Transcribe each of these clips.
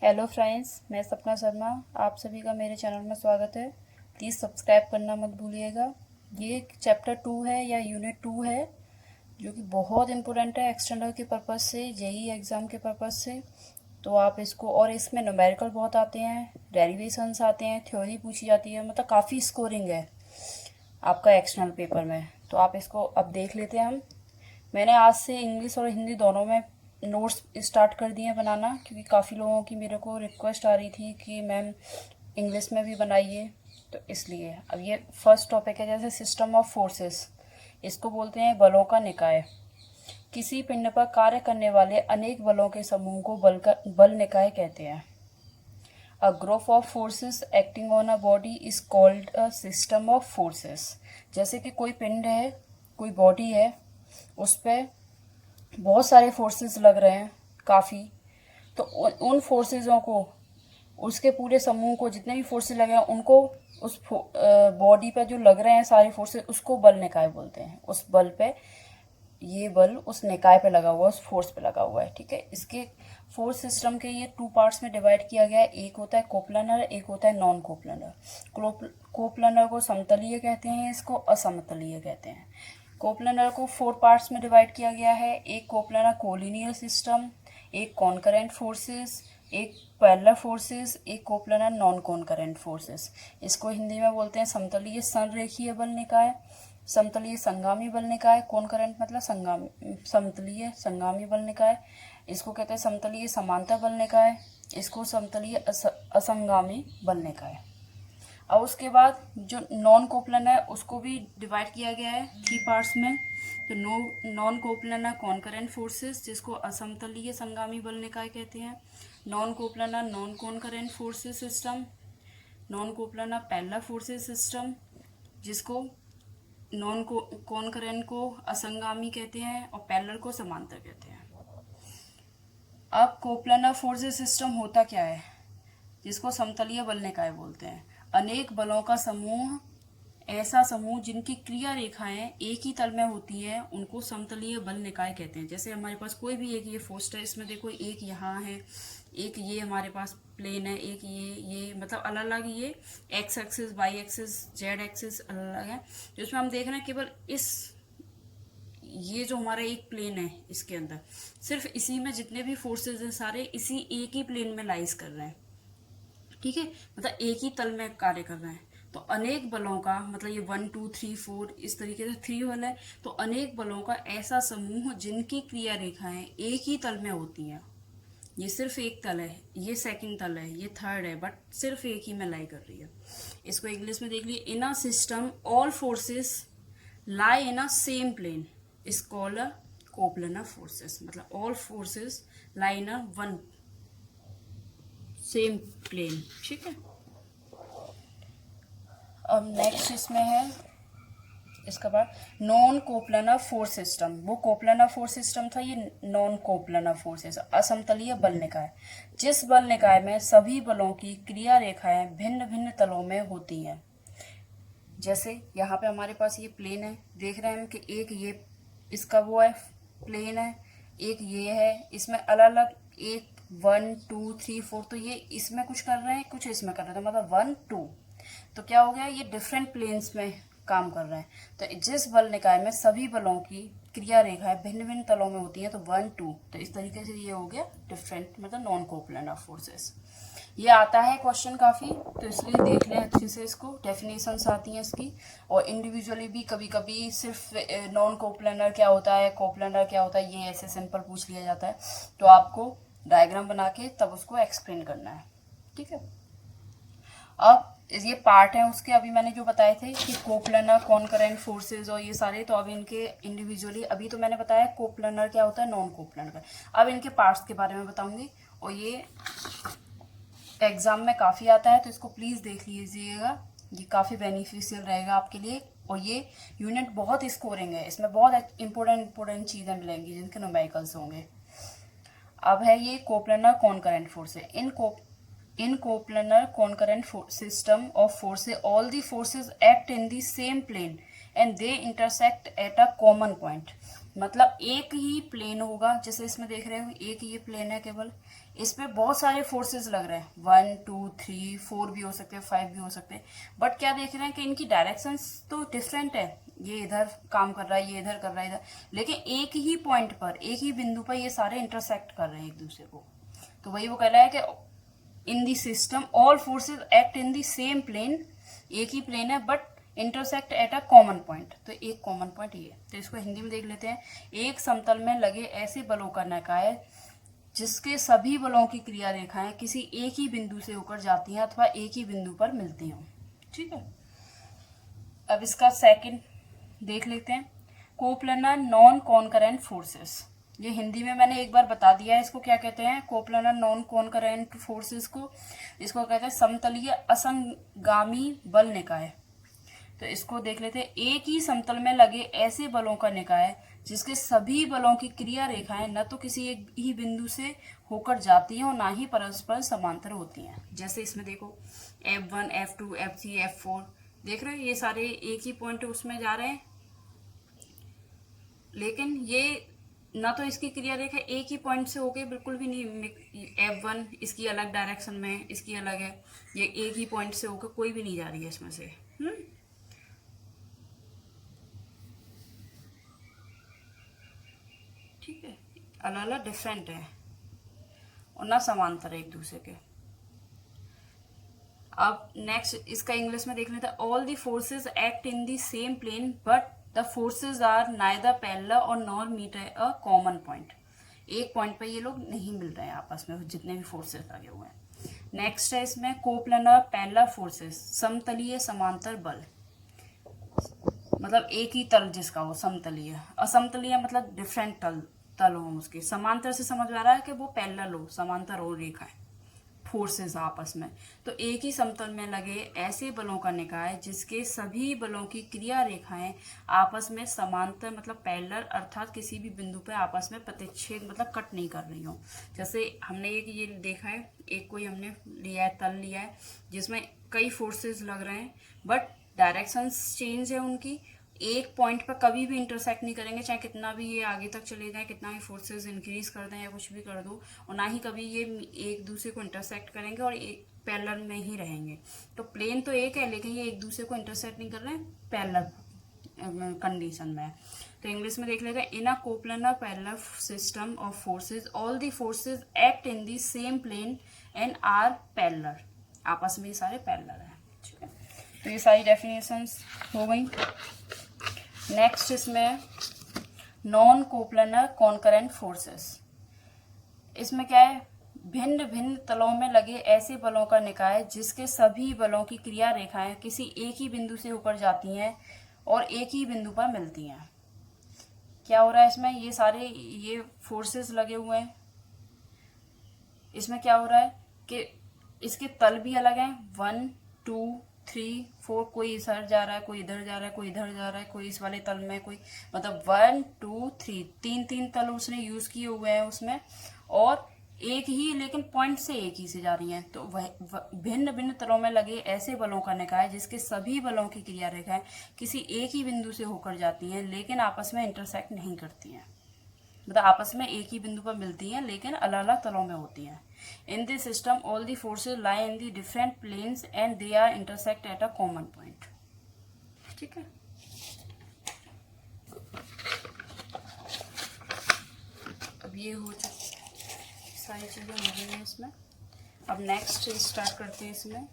Hello friends, मैं सपना शर्मा। आप सभी का मेरे चैनल में स्वागत है। प्लीज़ सब्सक्राइब करना मत भूलिएगा। ये चैप्टर 2 है या यूनिट 2 है, जो कि बहुत इम्पोर्टेंट है एक्सटर्नल के पर्पज़ से, जेईई एग्ज़ाम के पर्पज़ से। तो आप इसको, और इसमें न्यूमेरिकल बहुत आते हैं, डेरिवेशंस आते हैं, थ्योरी पूछी जाती है, मतलब काफ़ी स्कोरिंग है आपका एक्सटर्नल पेपर में। तो आप इसको अब देख लेते हैं हम। मैंने आज से इंग्लिश और हिंदी दोनों में नोट्स स्टार्ट कर दिए बनाना, क्योंकि काफ़ी लोगों की मेरे को रिक्वेस्ट आ रही थी कि मैम इंग्लिश में भी बनाइए, तो इसलिए अब ये फर्स्ट टॉपिक है, जैसे सिस्टम ऑफ फोर्सेस। इसको बोलते हैं बलों का निकाय। किसी पिंड पर कार्य करने वाले अनेक बलों के समूह को बल निकाय कहते हैं। A group of forces acting on a body is called a system of forces। जैसे कि कोई पिंड है, कोई बॉडी है, उस पर बहुत सारे फोर्सेस लग रहे हैं काफ़ी, तो उन फोर्सेसों को, उसके पूरे समूह को, जितने भी फोर्सेस लगे हैं उनको, उस बॉडी पे जो लग रहे हैं सारे फोर्सेस, उसको बल निकाय बोलते हैं। उस बल पे, ये बल उस निकाय पे लगा हुआ है, उस फोर्स पे लगा हुआ है, ठीक है। इसके फोर्स सिस्टम के ये 2 पार्ट्स में डिवाइड किया गया है। एक होता है कोप्लनर, एक होता है नॉन कोप्लनर। कोप्लनर को समतलीय कहते हैं, इसको असमतलीय कहते हैं। कोप्लनर को 4 पार्ट्स में डिवाइड किया गया है। एक कोप्लनर कोलिनियर सिस्टम, एक कॉन्करेंट फोर्सेस, एक पैरेलल फोर्सेस, एक कोप्लनर नॉन कॉन्करेंट फोर्सेस। इसको हिंदी में बोलते हैं समतलीय संरेखीय बल निकाय, समतलीय संगामी बल निकाय। कॉन्करेंट मतलब संगामी, समतलीय संगामी बल निकाय। इसको कहते हैं समतलीय समांतर बल निकाय, इसको समतलीय असंगामी बल निकाय। और उसके बाद जो नॉन कोप्लन है, उसको भी डिवाइड किया गया है 3 पार्ट्स में। तो नॉन कोप्लन है कॉन्करेंट फोर्सेस, जिसको असमतलीय संगामी बल निकाय कहते हैं। नॉन कोप्लन है non concurrent forces system. Non coplanar है पैरेलल फोर्सेस सिस्टम, जिसको नॉन कॉन्करेंट को असंगामी कहते हैं और पैरेलल को समांतर कहते हैं। अब कोप्लनर फोर्सेस सिस्टम होता क्या है, जिसको समतलीय बल निकाय बोलते हैं। अनेक बलों का समूह, ऐसा समूह जिनकी क्रिया रेखाएं एक ही तल में होती हैं, उनको समतलीय बल निकाय कहते हैं। जैसे हमारे पास कोई भी एक ये फोर्स है, इसमें देखो एक यहाँ है, एक ये हमारे पास प्लेन है, एक ये मतलब अलग अलग, ये x axis, y axis, z axis अलग अलग है। तो इसमें हम देख रहे हैं केवल ये जो हमारा एक प्लेन है, इसके अंदर सिर्फ इसी में जितने भी फोर्सेस हैं सारे इसी एक ही प्लेन में लाइज कर रहे हैं, ठीक है, मतलब एक ही तल में कार्य कर रहे हैं। तो अनेक बलों का मतलब ये 1 2 3 4 इस तरीके से 3 बल है। तो अनेक बलों का ऐसा समूह जिनकी क्रिया रेखाएं एक ही तल में होती हैं। ये सिर्फ एक तल है, ये सेकंड तल है, ये थर्ड है, बट सिर्फ एक ही में लाई कर रही है। इसको इंग्लिश में देख लिए, in a system all forces lie in a same plane is called a coplanar forces. मतलब all forces lie in a one same plane, ठीक है। अब नेक्स्ट इसमें है, इसके बाद नॉन कोप्लनर फोर्स सिस्टम। वो कोप्लनर फोर्स सिस्टम था, ये नॉन कोप्लनर फोर्सेस, असमतलीय बल निकाय। जिस बल निकाय में सभी बलों की क्रिया रेखाएं भिन्न भिन्न तलों में होती हैं। जैसे यहाँ पे हमारे पास ये प्लेन है, देख रहे हैं हम कि एक ये इसका वो है प्लेन है, एक ये है, इसमें अलग अलग एक 1 2 3 4, तो ये इसमें कुछ कर रहे हैं, कुछ इसमें कर रहे हैं, तो मतलब 1 2, तो क्या हो गया, ये डिफरेंट प्लेन्स में काम कर रहे हैं। तो जिस बल निकाय में सभी बलों की क्रिया रेखाएं भिन्न भिन्न तलों में होती हैं, तो 1 2, तो इस तरीके से ये हो गया डिफरेंट, मतलब नॉन कोप्लनर फोर्सेस। ये आता है क्वेश्चन काफ़ी, तो इसलिए देख लें अच्छे से इसको, डेफिनेशंस आती हैं इसकी। और इंडिविजुअली भी कभी कभी सिर्फ नॉन कोप्लनर क्या होता है, कोप्लनर क्या होता है, ये ऐसे सिंपल पूछ लिया जाता है, तो आपको डायग्राम बना के तब उसको एक्सप्लेन करना है, ठीक है। अब ये पार्ट है उसके, अभी मैंने जो बताए थे कि कोप्लनर, कॉन्करेंट फोर्सेस और ये सारे, तो अब इनके इंडिविजुअली, अभी तो मैंने बताया कोप्लनर क्या होता है, नॉन कोप्लनर। अब इनके पार्ट्स के बारे में बताऊंगी, और ये एग्जाम में काफ़ी आता है, तो इसको प्लीज़ देख लीजिएगा, ये काफ़ी बेनिफिशियल रहेगा आपके लिए। और ये यूनिट बहुत स्कोरिंग है, इसमें बहुत इंपॉर्टेंट चीज़ें मिलेंगी जिनके न्यूमेरिकल्स होंगे। अब है ये कोप्लनर कॉन्करेंट फोर्स है। In coplanar concurrent system of forces all the forces act in the same plane and they intersect at a common point. मतलब एक ही प्लेन होगा, जैसे इसमें देख रहे हो एक ही प्लेन है केवल, इस पे बहुत सारे फोर्सेस लग रहे हैं, 1 2 3 4 भी हो सकते हैं, 5 भी हो सकते हैं, बट क्या देख रहे हैं कि इनकी डायरेक्शंस तो डिफरेंट है, ये इधर काम कर रहा है, ये इधर कर रहा है इधर, लेकिन एक ही पॉइंट पर, एक ही बिंदु पर ये सारे इंटरसेक्ट कर रहे हैं एक दूसरे को। तो वही वो कह रहा है कि in the system all forces act in the same plane, एक ही प्लेन है but intersect at a common point. तो एक कॉमन पॉइंट ये, तो इसको हिंदी में देख लेते हैं। एक समतल में लगे ऐसे बलों का निकाय जिसके सभी बलों की क्रिया रेखाएं किसी एक ही बिंदु से होकर जाती हैं अथवा एक ही बिंदु पर मिलती हों। ठीक है, अब इसका सेकंड देख लेते हैं, कोप्लनर नॉन कॉनकरेंट फोर्सेस। ये हिंदी में मैंने एक बार बता दिया है, इसको क्या कहते हैं, कोप्लनर नॉन कॉनकरेंट फोर्सेस को, इसको कहते हैं समतलीय असंगामी बल निकाय। तो इसको देख लेते हैं, एक ही समतल में लगे ऐसे बलों का निकाय जिसके सभी बलों की क्रिया रेखाएं न तो किसी एक ही बिंदु से होकर जाती हैं और ना ही परस्पर समांतर होती हैं। जैसे इसमें देखो F1 F2 F3 F4 देख रहे हो, ये सारे एक ही पॉइंट उसमें जा रहे हैं, लेकिन ये ना तो इसकी क्रिया रेखा एक ही पॉइंट से होके बिल्कुल भी नहीं, F1 इसकी अलग डायरेक्शन में, इसकी अलग है, ये एक ही पॉइंट से होकर कोई भी नहीं जा रही है इसमें से। ठीक है, अलग अलग डिफरेंट है और ना समांतर है एक दूसरे के। अब नेक्स्ट इसका इंग्लिश में देख लेते हैं, all the forces act in the same plane but the forces are neither parallel और nor meet a common point. एक पॉइंट पे ये लोग नहीं मिल रहे हैं आपस में, जितने भी फोर्सेस लगे हुए हैं। नेक्स्ट है इसमें कोप्लनर पैरेलल फोर्सेस, समतलीय समांतर बल, मतलब एक ही तल जिसका हो समतलीय, असमतलीय मतलब डिफरेंट तल हो उसके, समांतर से समझ आ रहा है कि वो पैरेलल हो, समांतर हो रेखाएं फोर्सेस आपस में। तो एक ही समतल में लगे ऐसे बलों का निकाय जिसके सभी बलों की क्रिया रेखाएं आपस में समांतर मतलब पैरेलल, अर्थात किसी भी बिंदु पर आपस में प्रतिच्छेद मतलब कट नहीं कर रही हो। जैसे हमने एक ये देखा है, एक कोई हमने लिया है, तल लिया है जिसमें कई फोर्सेस लग रहे हैं बट डायरेक्शन चेंज है उनकी, एक पॉइंट पर कभी भी इंटरसेक्ट नहीं करेंगे, चाहे कितना भी ये आगे तक चले जाए, कितना भी फोर्सेस इंक्रीज कर दें या कुछ भी कर दो, और ना ही कभी ये एक दूसरे को इंटरसेक्ट करेंगे और एक पैरेलल में ही रहेंगे। तो प्लेन तो एक है लेकिन ये एक दूसरे को इंटरसेक्ट नहीं कर रहे हैं, पैरेलल कंडीशन में। तो इंग्लिश में देख लेते हैं, in a coplanar parallel system of forces all the forces act in the same plane and are parallel, आपस में ये सारे पैरेलल हैं। ठीक है, तो ये सारी डेफिनेशंस हो गई। नेक्स्ट इसमें नॉन कोप्लनर कॉनकरेंट फोर्सेस, इसमें क्या है, भिन्न भिन्न तलों में लगे ऐसे बलों का निकाय जिसके सभी बलों की क्रिया रेखाएं किसी एक ही बिंदु से होकर जाती हैं और एक ही बिंदु पर मिलती हैं। क्या हो रहा है इसमें, ये सारे ये फोर्सेस लगे हुए हैं, इसमें क्या हो रहा है कि इसके तल भी अलग हैं, 1 2 3 4, कोई इधर जा रहा है, कोई इधर जा रहा है, कोई इधर जा रहा है, कोई इस वाले तल में, कोई मतलब 1 2 3 तीन तल उसने यूज किए हुए हैं उसमें, और एक ही लेकिन पॉइंट से एक ही से जा रही हैं। तो वह भिन्न भिन्न तलों में लगे ऐसे बलों का निकाय जिसके सभी बलों की क्रिया रेखाएं किसी एक ही बिंदु से होकर जाती हैं लेकिन आपस में इंटरसेक्ट नहीं करती हैं, मतलब आपस में एक ही बिंदु पर मिलती हैं लेकिन अलग अलग तलों में होती हैं। In this system all the forces lie in the different planes and they are intersect at a common point. ठीक है, अब ये हो चुकी सारी चीजें हो गई हैं इसमें। अब नेक्स्ट स्टार्ट करते हैं। इसमें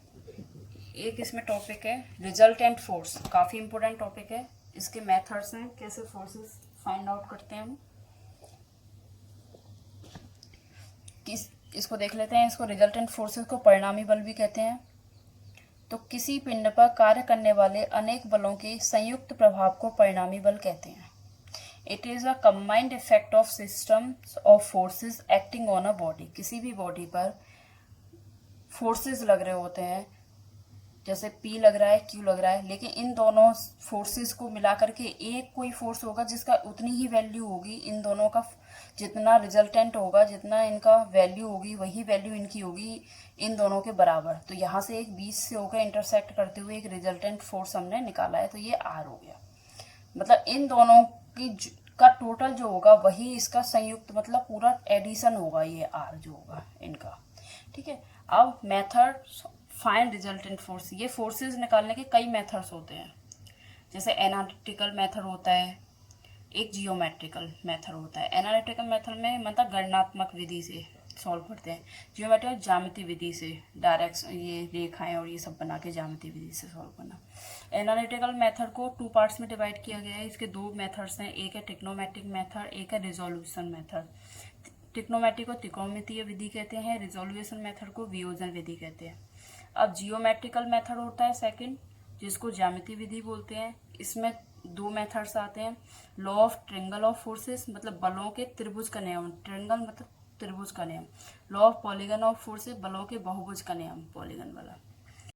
एक इसमें टॉपिक है रिजल्टेंट फोर्स, काफी इंपॉर्टेंट टॉपिक है। इसके मेथड्स हैं, कैसे फोर्सेस फाइंड आउट करते हैं हम, इसको देख लेते हैं। इसको रिजल्टेंट फोर्सेस को परिणामी बल भी कहते हैं। तो किसी पिंड पर कार्य करने वाले अनेक बलों के संयुक्त प्रभाव को परिणामी बल कहते हैं। It is a combined effect of systems of forces acting on a body. किसी भी बॉडी पर फोर्सेस लग रहे होते हैं, जैसे P लग रहा है, Q लग रहा है, लेकिन इन दोनों फोर्सेस को मिला करके एक कोई फोर्स होगा जिसका उतनी ही वैल्यू होगी, इन दोनों का जितना रिजल्टेंट होगा, जितना इनका वैल्यू होगी वही वैल्यू इनकी होगी इन दोनों के बराबर। तो यहाँ से एक 20 से होकर इंटरसेक्ट करते हुए एक रिजल्टेंट फोर्स हमने निकाला है, तो ये R हो गया। मतलब इन दोनों की का टोटल जो होगा वही इसका संयुक्त मतलब पूरा एडिशन होगा, ये आर जो होगा इनका। ठीक है, अब मेथड फाइंड रिजल्टेंट फोर्स, ये फोर्सेस निकालने के कई मेथड्स होते हैं, जैसे एनालिटिकल मेथड होता है, एक जियोमेट्रिकल मेथड होता है। एनालिटिकल मेथड में मतलब गणनात्मक विधि से सॉल्व करते हैं, जियोमेट्रिकल ज्यामिति विधि से, डायरेक्ट ये रेखाएं और ये सब बना के ज्यामिति विधि से सॉल्व करना। एनालिटिकल मेथड को 2 पार्ट्स में डिवाइड किया गया है। इसके 2 मेथड्स हैं, एक है ट्रिग्नोमेट्रिक मेथड, एक है रिजोल्यूशन मेथड। ट्रिग्नोमेट्रिक को त्रिकोणमितीय विधि कहते हैं, रिजोल्यूशन मेथड को वियोजन विधि कहते हैं। अब जियोमेट्रिकल मेथड होता है सेकंड, जिसको ज्यामिति विधि बोलते हैं। इसमें 2 मेथड्स आते हैं, law of triangle of forces मतलब बलों के त्रिभुज का नियम, ट्रिंगल मतलब त्रिभुज का नियम, law of polygon of forces बलों के बहुभुज का नियम, पॉलीगन वाला।